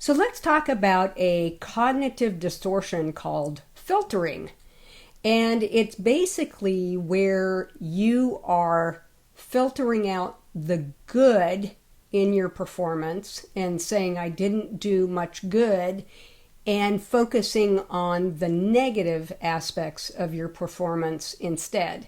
So let's talk about a cognitive distortion called filtering. And it's basically where you are filtering out the good in your performance and saying, I didn't do much good, and focusing on the negative aspects of your performance instead.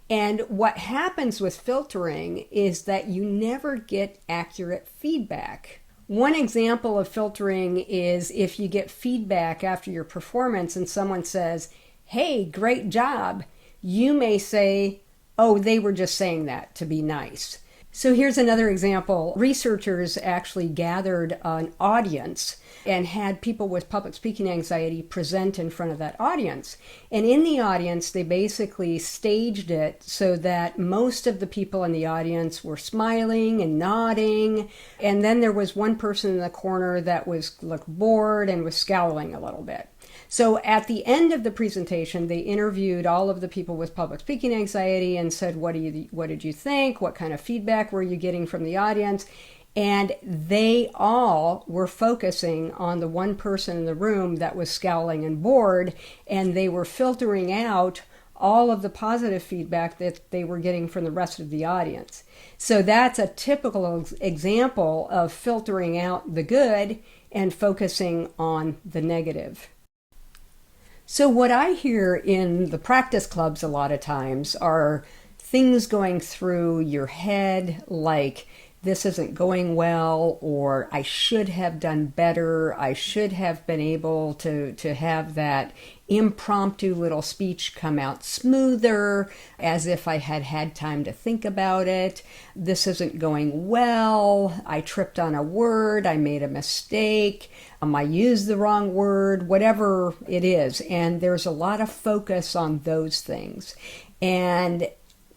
And what happens with filtering is that you never get accurate feedback. One example of filtering is if you get feedback after your performance and someone says, hey, great job, you may say, oh, they were just saying that to be nice. So here's another example. Researchers actually gathered an audience and had people with public speaking anxiety present in front of that audience. And in the audience, they basically staged it so that most of the people in the audience were smiling and nodding. And then there was one person in the corner that looked bored and was scowling a little bit. So at the end of the presentation, they interviewed all of the people with public speaking anxiety and said, what did you think? What kind of feedback were you getting from the audience? And they all were focusing on the one person in the room that was scowling and bored, and they were filtering out all of the positive feedback that they were getting from the rest of the audience. So that's a typical example of filtering out the good and focusing on the negative. So what I hear in the practice clubs a lot of times are things going through your head like, this isn't going well, or I should have done better, I should have been able to have that impromptu little speech come out smoother, as if I had had time to think about it. This isn't going well, I tripped on a word, I made a mistake, I used the wrong word, whatever it is. And there's a lot of focus on those things. And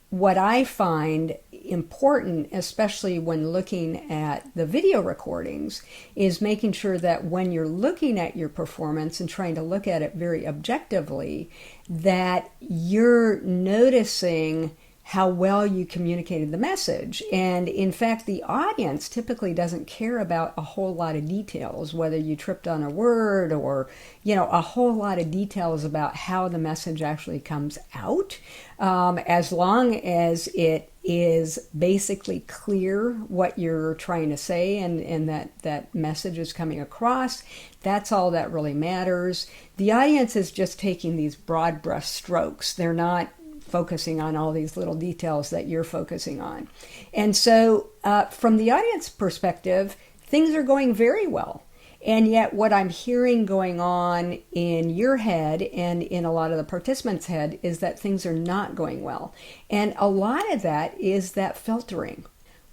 what I find important, especially when looking at the video recordings, is making sure that when you're looking at your performance and trying to look at it very objectively, that you're noticing how well you communicated the message. And in fact, the audience typically doesn't care about a whole lot of details, whether you tripped on a word or, a whole lot of details about how the message actually comes out. As long as it is basically clear what you're trying to say and that message is coming across, that's all that really matters. The audience is just taking these broad brush strokes. They're not focusing on all these little details that you're focusing on. And so from the audience perspective, things are going very well. And yet what I'm hearing going on in your head and in a lot of the participants' head is that things are not going well. And a lot of that is that filtering,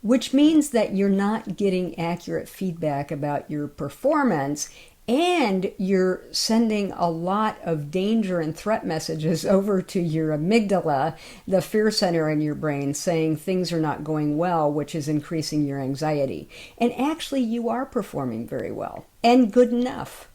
which means that you're not getting accurate feedback about your performance, and you're sending a lot of danger and threat messages over to your amygdala, the fear center in your brain, saying things are not going well, which is increasing your anxiety. And actually, you are performing very well and good enough.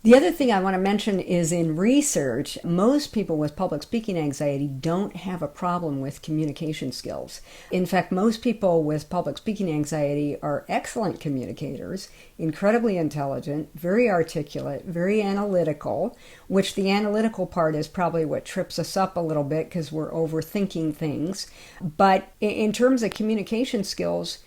The other thing I want to mention is in research, most people with public speaking anxiety don't have a problem with communication skills. In fact, most people with public speaking anxiety are excellent communicators, incredibly intelligent, very articulate, very analytical, which the analytical part is probably what trips us up a little bit because we're overthinking things. But in terms of communication skills,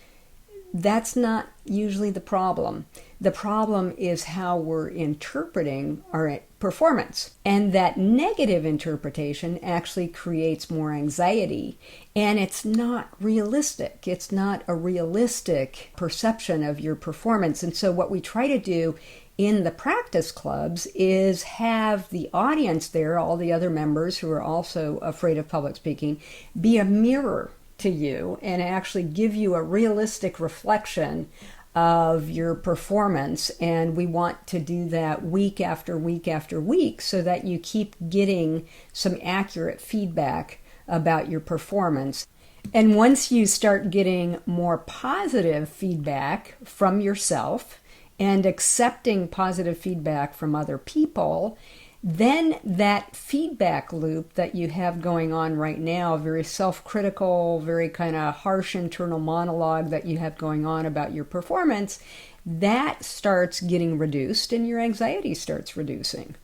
that's not usually the problem. The problem is how we're interpreting our performance. And that negative interpretation actually creates more anxiety. And it's not realistic. It's not a realistic perception of your performance. And so what we try to do in the practice clubs is have the audience there, all the other members who are also afraid of public speaking, be a mirror to you and actually give you a realistic reflection of your performance. And we want to do that week after week after week so that you keep getting some accurate feedback about your performance. And once you start getting more positive feedback from yourself and accepting positive feedback from other people, then that feedback loop that you have going on right now, very self-critical, very kind of harsh internal monologue that you have going on about your performance, that starts getting reduced and your anxiety starts reducing.